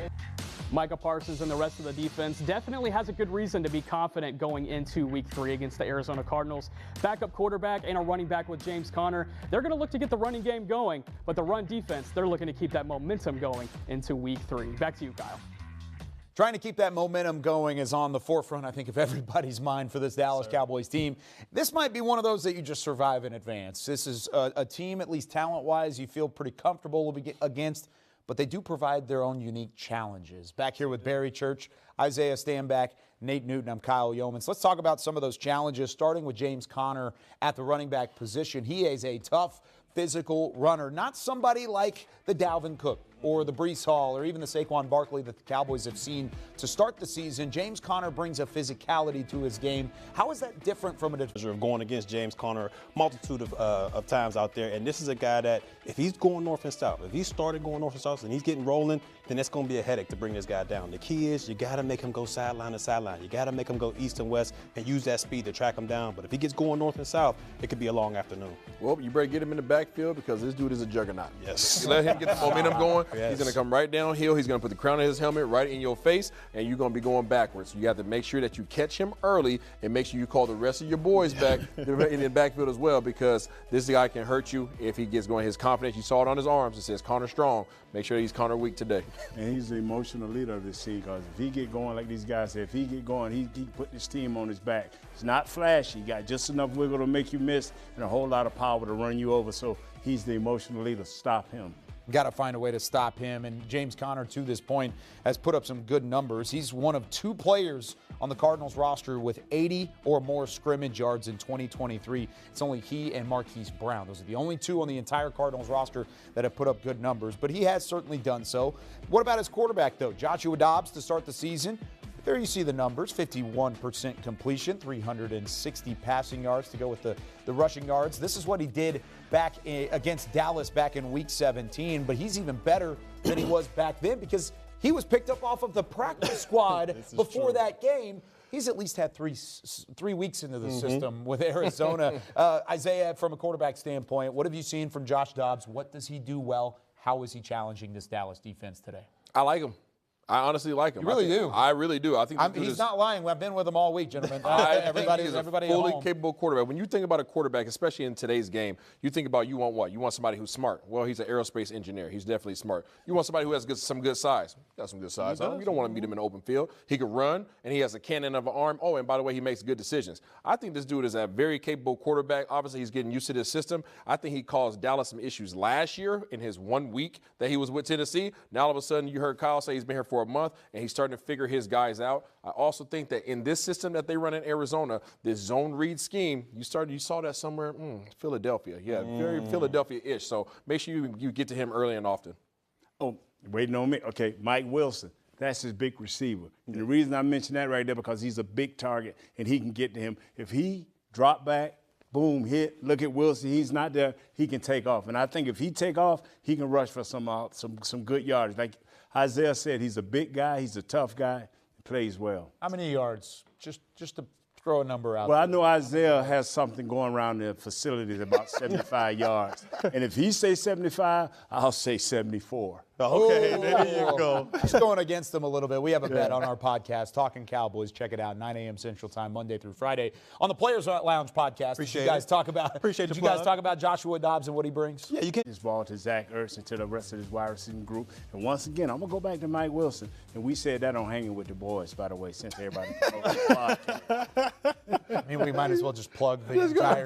Micah Parsons and the rest of the defense definitely has a good reason to be confident going into Week 3 against the Arizona Cardinals. Backup quarterback and a running back with James Conner. They're going to look to get the running game going, but the run defense, they're looking to keep that momentum going into Week 3. Back to you, Kyle. Trying to keep that momentum going is on the forefront, I think, of everybody's mind for this Dallas Cowboys team. This might be one of those that you just survive in advance. This is a team, at least talent-wise, you feel pretty comfortable against, but they do provide their own unique challenges. Back here with Barry Church, Isaiah Stanback, Nate Newton, I'm Kyle Yeomans. Let's talk about some of those challenges, starting with James Conner at the running back position. He is a tough, physical runner, not somebody like the Dalvin Cook or the Breece Hall or even the Saquon Barkley that the Cowboys have seen to start the season. James Conner brings a physicality to his game. How is that different from a of going against James Conner multitude of times out there? And this is a guy that if he's going north and south, if he started going north and south and he's getting rolling, then that's going to be a headache to bring this guy down. The key is you got to make him go sideline to sideline. You got to make him go east and west and use that speed to track him down. But if he gets going north and south, it could be a long afternoon. Well, you better get him in the backfield because this dude is a juggernaut. Yes. You let him get the momentum going. Yes. He's going to come right downhill. He's going to put the crown of his helmet right in your face, and you're going to be going backwards. You have to make sure that you catch him early and make sure you call the rest of your boys back in the backfield as well, because this guy can hurt you if he gets going. His confidence, you saw it on his arms. It says Conner strong. Make sure he's Conner weak today. And he's the emotional leader of this team, because if he get going like these guys say, if he get going, he put this team on his back. It's not flashy. He got just enough wiggle to make you miss and a whole lot of power to run you over. So he's the emotional leader. Stop him. Got to find a way to stop him. And James Conner, to this point, has put up some good numbers. He's one of 2 players on the Cardinals roster with 80 or more scrimmage yards in 2023. It's only he and Marquise Brown. Those are the only 2 on the entire Cardinals roster that have put up good numbers, but he has certainly done so. What about his quarterback, though? Joshua Dobbs to start the season. There you see the numbers, 51% completion, 360 passing yards to go with the rushing yards. This is what he did back against Dallas back in Week 17, but he's even better than he was back then because he was picked up off of the practice squad before that game. He's at least had 3 weeks into the system with Arizona. Isaiah, from a quarterback standpoint, what have you seen from Josh Dobbs? What does he do well? How is he challenging this Dallas defense today? I like him. I honestly like him. You really do? I really do. I think he's not lying. I've been with him all week, gentlemen. Everybody he's at fully home. capable quarterback. When you think about a quarterback, especially in today's game, you think about you want what? You want somebody who's smart. Well, he's an aerospace engineer. He's definitely smart. You want somebody who has some good size. Got some good size. Huh? You don't want to meet him in an open field. He can run, and he has a cannon of an arm. Oh, and by the way, he makes good decisions. I think this dude is a very capable quarterback. Obviously, he's getting used to this system. I think he caused Dallas some issues last year in his 1 week that he was with Tennessee. Now, all of a sudden, you heard Kyle say he's been here for a month, and he's starting to figure his guys out. I also think that in this system that they run in Arizona, this zone read scheme, you saw that somewhere, Philadelphia. Yeah, very Philadelphia-ish. So make sure you get to him early and often. Oh, waiting on me. Okay, Mike Wilson. That's his big receiver. And the reason I mention that right there because he's a big target and he can get to him. If he drop back, boom, hit, look at Wilson, he's not there, he can take off. And I think if he take off, he can rush for some good yards. Like Isaiah said, he's a big guy, he's a tough guy, he plays well. How many yards? Just to throw a number out. Well, I know Isaiah has something going around the facilities about 75 yards. And if he say 75, I'll say 74. Okay, there you go. Just going against them a little bit. We have a bet on our podcast, Talking Cowboys. Check it out, 9 a.m. Central Time, Monday through Friday. On the Players Lounge podcast, did you guys talk about Joshua Dobbs and what he brings? Yeah, you can. This ball to Zach Ertz and to the rest of his wide receiving group. And once again, I'm going to go back to Mike Wilson. And we said that on Hanging with the Boys, by the way, since everybody knows the podcast. I mean, we might as well just plug the entire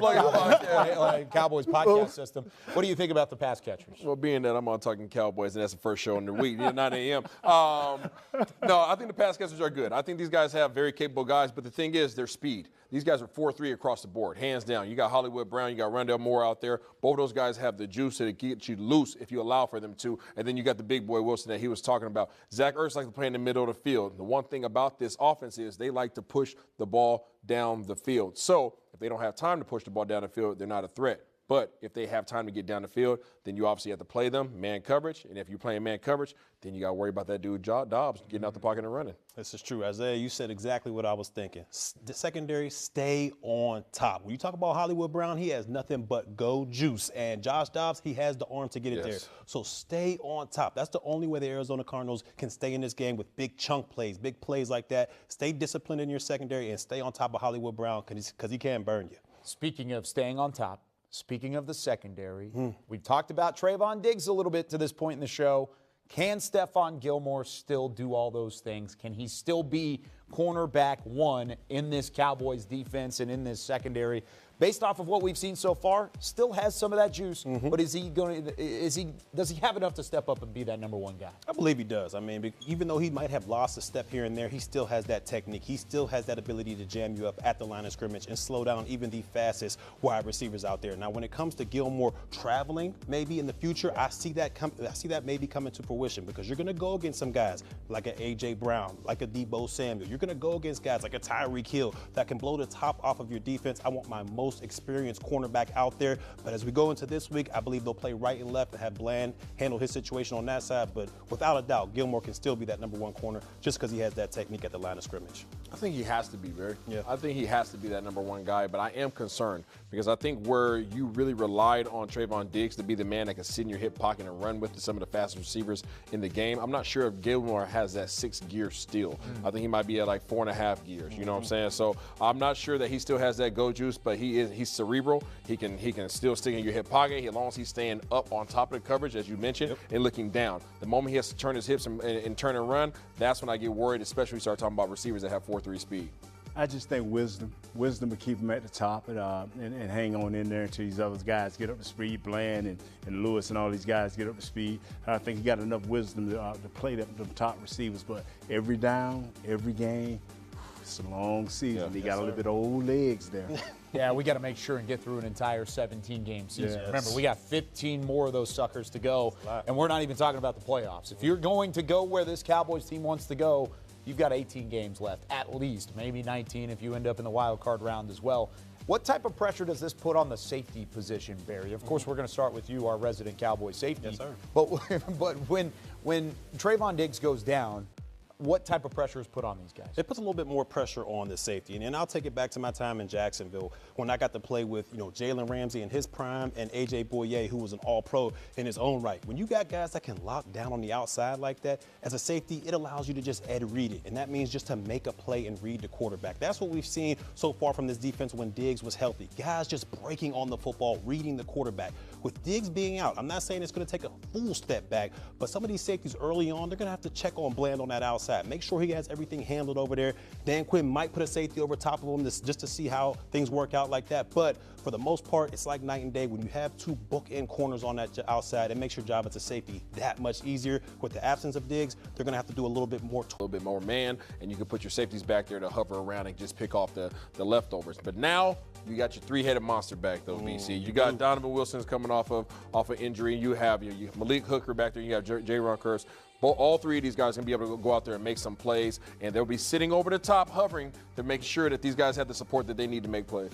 Cowboys podcast system. What do you think about the pass catchers? Well, being that I'm on Talking Cowboys, and that's the first show in the week, 9 a.m. No, I think the pass catchers are good. I think these guys have very capable guys, but the thing is their speed. These guys are 4-3 across the board, hands down. You got Hollywood Brown, you got Rondell Moore out there. Both of those guys have the juice to get you loose if you allow for them to. And then you got the big boy Wilson that he was talking about. Zach Ertz likes to play in the middle of the field. The one thing about this offense is they like to push the ball down the field. So if they don't have time to push the ball down the field, they're not a threat. But if they have time to get down the field, then you obviously have to play them man coverage. And if you're playing man coverage, then you got to worry about that dude Dobbs getting out the pocket and running. This is true. Isaiah, you said exactly what I was thinking. The secondary, stay on top. When you talk about Hollywood Brown, he has nothing but go juice. And Josh Dobbs, he has the arm to get it there. So stay on top. That's the only way the Arizona Cardinals can stay in this game with big chunk plays, big plays like that. Stay disciplined in your secondary and stay on top of Hollywood Brown because he can burn you. Speaking of staying on top, speaking of the secondary, we've talked about Trayvon Diggs a little bit to this point in the show. Can Stephon Gilmore still do all those things? Can he still be cornerback one in this Cowboys defense and in this secondary? Based off of what we've seen so far, still has some of that juice, but does he have enough to step up and be that number one guy? I believe he does. I mean, even though he might have lost a step here and there, he still has that technique. He still has that ability to jam you up at the line of scrimmage and slow down even the fastest wide receivers out there. Now, when it comes to Gilmore traveling, maybe in the future, I see that maybe coming to fruition because you're going to go against some guys like a A.J. Brown, like a Deebo Samuel. You're going to go against guys like a Tyreek Hill that can blow the top off of your defense. I want my most experienced cornerback out there. But as we go into this week, I believe they'll play right and left and have Bland handle his situation on that side. But without a doubt, Gilmore can still be that number one corner just because he has that technique at the line of scrimmage. I think he has to be, Barry. Yeah. I think he has to be that number one guy, but I am concerned because I think where you really relied on Trayvon Diggs to be the man that can sit in your hip pocket and run with some of the fastest receivers in the game, I'm not sure if Gilmore has that 6th gear still. I think he might be at like 4.5 gears, you know what I'm saying? So I'm not sure that he still has that go juice, but he's cerebral. He can still stick in your hip pocket as long as he's staying up on top of the coverage, as you mentioned, and looking down. The moment he has to turn his hips and turn and run, that's when I get worried, especially when we start talking about receivers that have 4.3 speed. I just think wisdom will keep him at the top and hang on in there until these other guys get up to speed. Bland and Lewis and all these guys get up to speed. I think he got enough wisdom to play the top receivers. But every down, every game, it's a long season. He got a little bit of old legs there. Yeah, we got to make sure and get through an entire 17-game season. Yes. Remember, we got 15 more of those suckers to go, and we're not even talking about the playoffs. If you're going to go where this Cowboys team wants to go, you've got 18 games left, at least, maybe 19 if you end up in the wild card round as well. What type of pressure does this put on the safety position, Barry? Of course, we're going to start with you, our resident Cowboy safety. Yes, sir. But when Trayvon Diggs goes down, what type of pressure is put on these guys? It puts a little bit more pressure on the safety. And I'll take it back to my time in Jacksonville when I got to play with, Jalen Ramsey in his prime and A.J. Boye, who was an all-pro in his own right. When you got guys that can lock down on the outside like that, as a safety, it allows you to just read it. And that means just to make a play and read the quarterback. That's what we've seen so far from this defense when Diggs was healthy. Guys just breaking on the football, reading the quarterback. With Diggs being out, I'm not saying it's going to take a full step back, but some of these safeties early on, they're going to have to check on Bland on that outside. Make sure he has everything handled over there. Dan Quinn might put a safety over top of him just to see how things work out like that. But for the most part, it's like night and day. When you have two bookend corners on that outside, it makes your job as a safety that much easier. With the absence of Diggs, they're going to have to do a little bit more man, and you can put your safeties back there to hover around and just pick off the leftovers. But now you got your three-headed monster back, though, BC. You got Donovan Wilson's coming off of injury. You have you Malik Hooker back there. You have J-Ron Kearse. All three of these guys are going to be able to go out there and make some plays, and they'll be sitting over the top, hovering to make sure that these guys have the support that they need to make plays.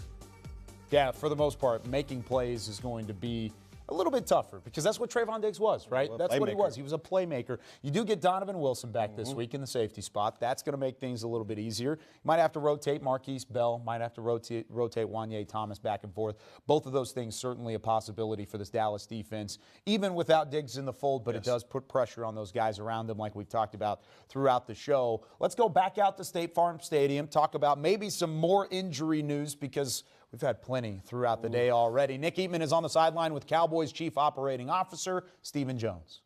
Yeah, for the most part, making plays is going to be a little bit tougher because that's what Trayvon Diggs was, right? That's what he was. He was a playmaker. You do get Donovan Wilson back this week in the safety spot. That's going to make things a little bit easier. You might have to rotate Marquise Bell, might have to rotate Wanye Thomas back and forth. Both of those things certainly a possibility for this Dallas defense, even without Diggs in the fold, but it does put pressure on those guys around them like we've talked about throughout the show. Let's go back out to State Farm Stadium, talk about maybe some more injury news because we've had plenty throughout the day already. Nick Eatman is on the sideline with Cowboys Chief Operating Officer Stephen Jones.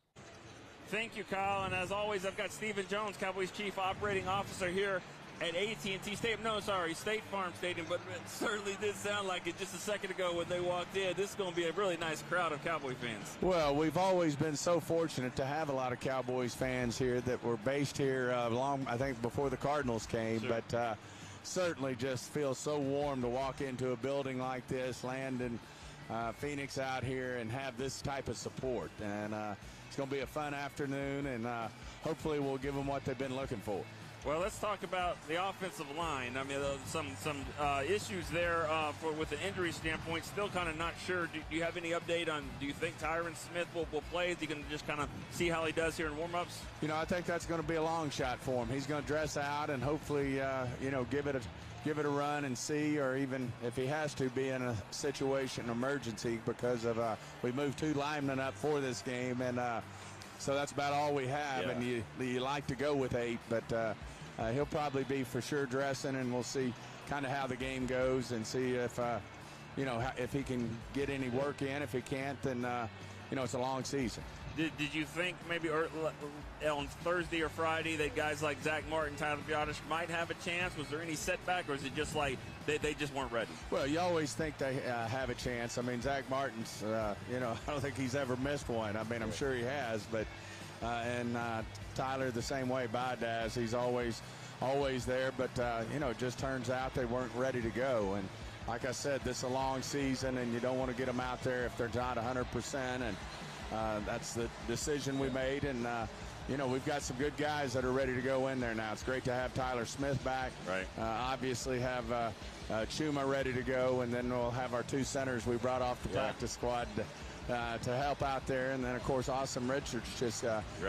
Thank you, Kyle. And as always, I've got Stephen Jones, Cowboys Chief Operating Officer here at AT&T Stadium. No, sorry, State Farm Stadium, but it certainly did sound like it just a second ago when they walked in. This is going to be a really nice crowd of Cowboy fans. Well, we've always been so fortunate to have a lot of Cowboys fans here that were based here I think, before the Cardinals came. Sure. But certainly just feels so warm to walk into a building like this, land in Phoenix out here, and have this type of support. And it's going to be a fun afternoon, and hopefully we'll give them what they've been looking for. Well, let's talk about the offensive line. I mean, some issues there with the injury standpoint. Still kind of not sure. Do you have any update on, do you think Tyron Smith will play? Is he going to just kind of see how he does here in warm-ups? You know, I think that's going to be a long shot for him. He's going to dress out and hopefully, give it a run and see, or even if he has to, be in a situation, emergency, because of we moved 2 linemen up for this game, and so that's about all we have. Yeah. And you like to go with 8, but he'll probably be for sure dressing, and we'll see kind of how the game goes and see if if he can get any work in. If he can't, then it's a long season. Did you think maybe on Thursday or Friday that guys like Zach Martin, Tyler Biotish might have a chance? Was there any setback, or is it just like they just weren't ready? Well, you always think they have a chance. I mean, Zach Martin's, I don't think he's ever missed one. I mean, I'm sure he has, but and Tyler the same way. Biotish, he's always there, but it just turns out they weren't ready to go. And like I said, this is a long season, and you don't want to get them out there if they're not 100%. And that's the decision we made, and we've got some good guys that are ready to go in there now. It's great to have Tyler Smith back. Right. Obviously have Chuma ready to go, and then we'll have our 2 centers we brought off the practice squad to help out there, and then of course Awesome Richards just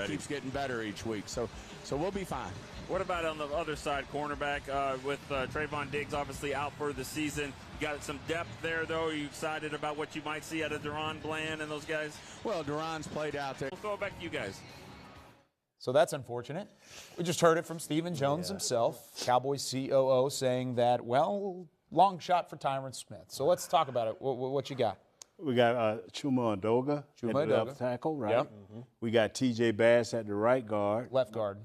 keeps getting better each week. So we'll be fine. What about on the other side, cornerback, with Trayvon Diggs obviously out for the season? You got some depth there, though. Are you excited about what you might see out of Deron Bland and those guys? Well, Deron's played out there. We'll throw it back to you guys. So that's unfortunate. We just heard it from Stephen Jones himself, Cowboys COO, saying that, long shot for Tyron Smith. So let's talk about it. What you got? We got Chuma Ndoga at the left tackle, right? Yep. Mm-hmm. We got T.J. Bass at the right guard. Left guard.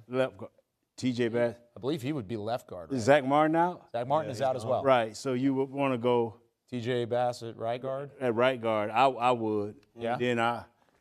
T.J. Bass. I believe he would be left guard. Right? Is Zach Martin out? Zach Martin is out as well. Right. So you would want to go T.J. Bass at right guard? At right guard. I would. Yeah.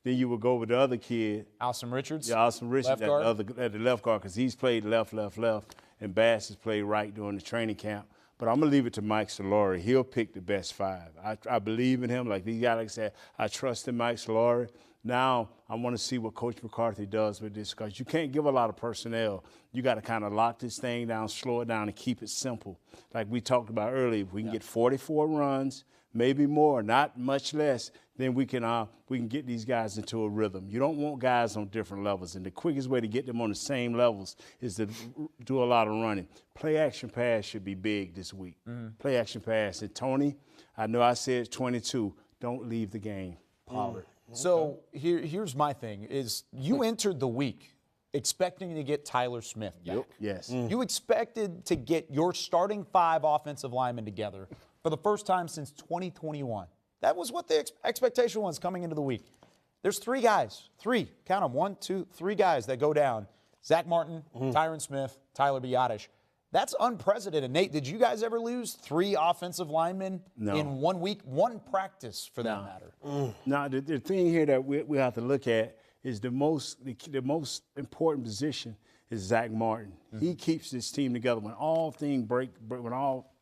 Then you would go with the other kid. Awesome Richards? Yeah, Awesome Richards at the left guard, because he's played left, and Bass has played right during the training camp. But I'm going to leave it to Mike Solari. He'll pick the best 5. I believe in him. Like these guys, like I said, I trust in Mike Solari. Now I want to see what Coach McCarthy does with this, because you can't give a lot of personnel. You got to kind of lock this thing down, slow it down, and keep it simple. Like we talked about earlier, if we can get 44 runs, maybe more, not much less, then we can get these guys into a rhythm. You don't want guys on different levels, and the quickest way to get them on the same levels is to do a lot of running. Play action pass should be big this week. Mm-hmm. Play action pass. And Tony, I know I said 22. Don't leave the game. Pollard. So here's my thing: is you entered the week expecting to get Tyler Smith back. Yep. Yes. You expected to get your starting 5 offensive linemen together for the first time since 2021. That was what the expectation was coming into the week. There's 3 guys, count them, 1, 2, 3 guys that go down. Zach Martin, Tyron Smith, Tyler Biotish. That's unprecedented. Nate, did you guys ever lose 3 offensive linemen in 1 week, 1 practice for that matter? Now, the thing here that we have to look at is the most important position is Zach Martin. He keeps this team together when all things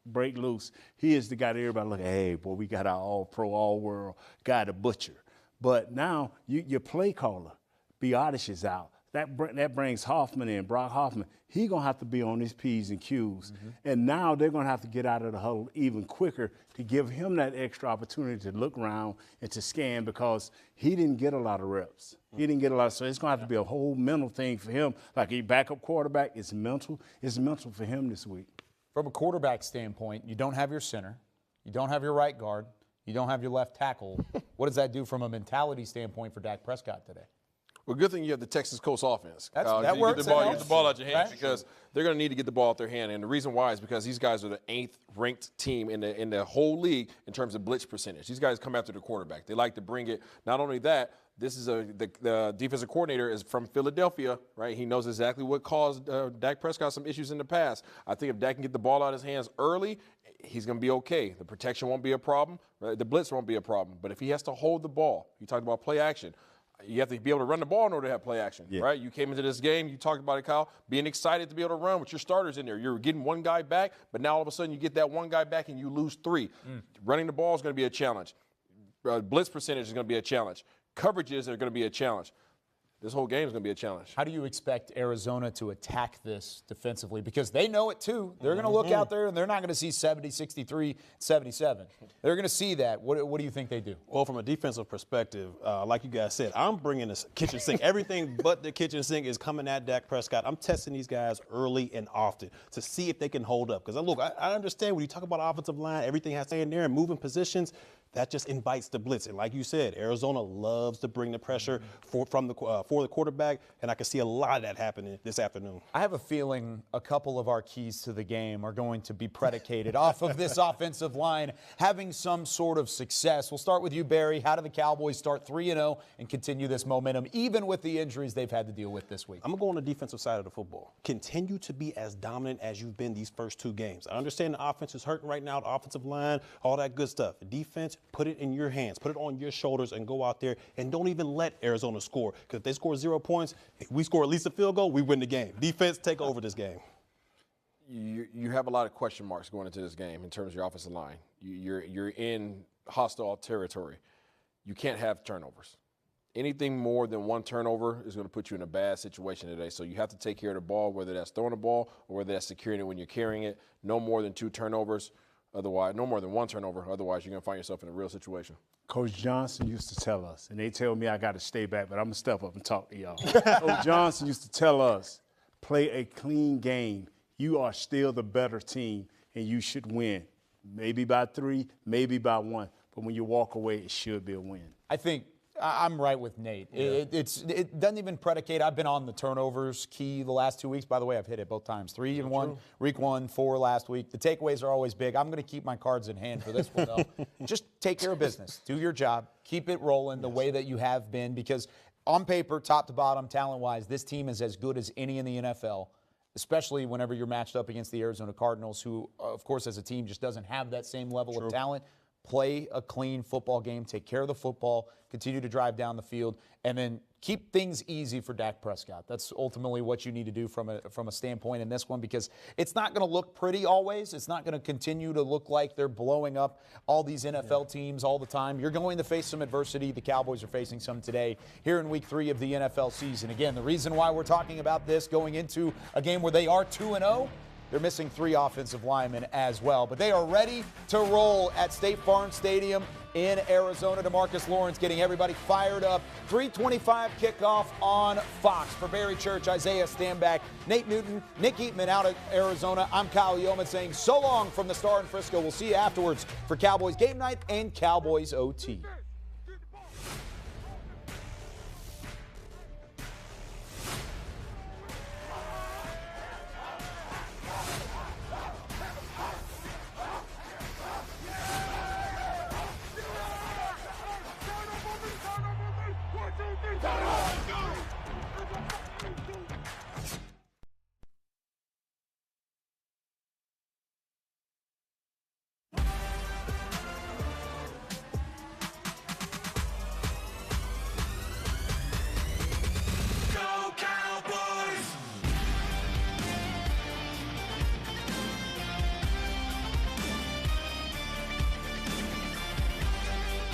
break loose. He is the guy that everybody look at. Hey, boy, we got our all-pro, all-world guy to butcher. But now your play caller, Biotish, is out. That brings Hoffman in, Brock Hoffman. He's going to have to be on his P's and Q's. And now they're going to have to get out of the huddle even quicker to give him that extra opportunity to look around and to scan, because he didn't get a lot of reps. He didn't get a lot. So it's going to have to be a whole mental thing for him. Like a backup quarterback, it's mental. It's mental for him this week. From a quarterback standpoint, you don't have your center. You don't have your right guard. You don't have your left tackle. What does that do from a mentality standpoint for Dak Prescott today? Well, good thing you have the Texas Coast offense. That works. Get the ball out your hands, because they're going to need to get the ball out their hand. And the reason why is because these guys are the 8th ranked team in the whole league in terms of blitz percentage. These guys come after the quarterback. They like to bring it. Not only that, This is the defensive coordinator is from Philadelphia, right? He knows exactly what caused Dak Prescott some issues in the past. I think if Dak can get the ball out of his hands early, he's going to be okay. The protection won't be a problem. Right? The blitz won't be a problem. But if he has to hold the ball, you talked about play action. You have to be able to run the ball in order to have play action, right? You came into this game, you talked about it, Kyle, being excited to be able to run with your starters in there. You're getting one guy back, but now all of a sudden you get that one guy back and you lose 3. Running the ball is going to be a challenge. Blitz percentage is going to be a challenge. Coverages are going to be a challenge. This whole game is going to be a challenge. How do you expect Arizona to attack this defensively? Because they know it too. They're going to look out there and they're not going to see 70, 63, 77. They're going to see that. What do you think they do? Well, from a defensive perspective, like you guys said, I'm bringing this kitchen sink. Everything but the kitchen sink is coming at Dak Prescott. I'm testing these guys early and often to see if they can hold up. Because, look, I understand when you talk about offensive line, everything has to stay in there and moving positions. That just invites the blitz. And like you said, Arizona loves to bring the pressure for the quarterback, and I can see a lot of that happening this afternoon. I have a feeling a couple of our keys to the game are going to be predicated off of this offensive line having some sort of success. We'll start with you, Barry. How do the Cowboys start 3-0 and continue this momentum, even with the injuries they've had to deal with this week? I'm going to go on the defensive side of the football. Continue to be as dominant as you've been these first 2 games. I understand the offense is hurting right now, the offensive line, all that good stuff. The defense, put it in your hands, put it on your shoulders, and go out there and don't even let Arizona score. Because if they score 0 points, if we score at least a field goal, we win the game. Defense, take over this game. You have a lot of question marks going into this game in terms of your offensive line. You're in hostile territory. You can't have turnovers. Anything more than 1 turnover is going to put you in a bad situation today. So you have to take care of the ball, whether that's throwing the ball or whether that's securing it when you're carrying it. No more than 2 turnovers. Otherwise, no more than 1 turnover. Otherwise, you're going to find yourself in a real situation. Coach Johnson used to tell us, and they tell me I got to stay back, but I'm going to step up and talk to y'all. Coach Johnson used to tell us, play a clean game. You are still the better team, and you should win. Maybe by 3, maybe by 1. But when you walk away, it should be a win. I think I'm right with Nate. Yeah. It doesn't even predicate. I've been on the turnovers key the last 2 weeks. By the way, I've hit it both times. 3 and 1, week 1, 4 last week. The takeaways are always big. I'm going to keep my cards in hand for this one, though. Just take care of business. Do your job. Keep it rolling the way that you have been, because on paper, top to bottom, talent-wise, this team is as good as any in the NFL, especially whenever you're matched up against the Arizona Cardinals, who, of course, as a team just doesn't have that same level of talent. Play a clean football game, take care of the football, continue to drive down the field, and then keep things easy for Dak Prescott. That's ultimately what you need to do from a standpoint in this one, because it's not going to look pretty always. It's not going to continue to look like they're blowing up all these NFL teams all the time. You're going to face some adversity. The Cowboys are facing some today here in week 3 of the NFL season. Again, the reason why we're talking about this going into a game where they are 2-0, they're missing 3 offensive linemen as well. But they are ready to roll at State Farm Stadium in Arizona. DeMarcus Lawrence getting everybody fired up. 3:25 kickoff on Fox. For Barry Church, Isaiah Stanback, Nate Newton, Nick Eatman out of Arizona. I'm Kyle Yeoman saying so long from the Star in Frisco. We'll see you afterwards for Cowboys Game Night and Cowboys OT.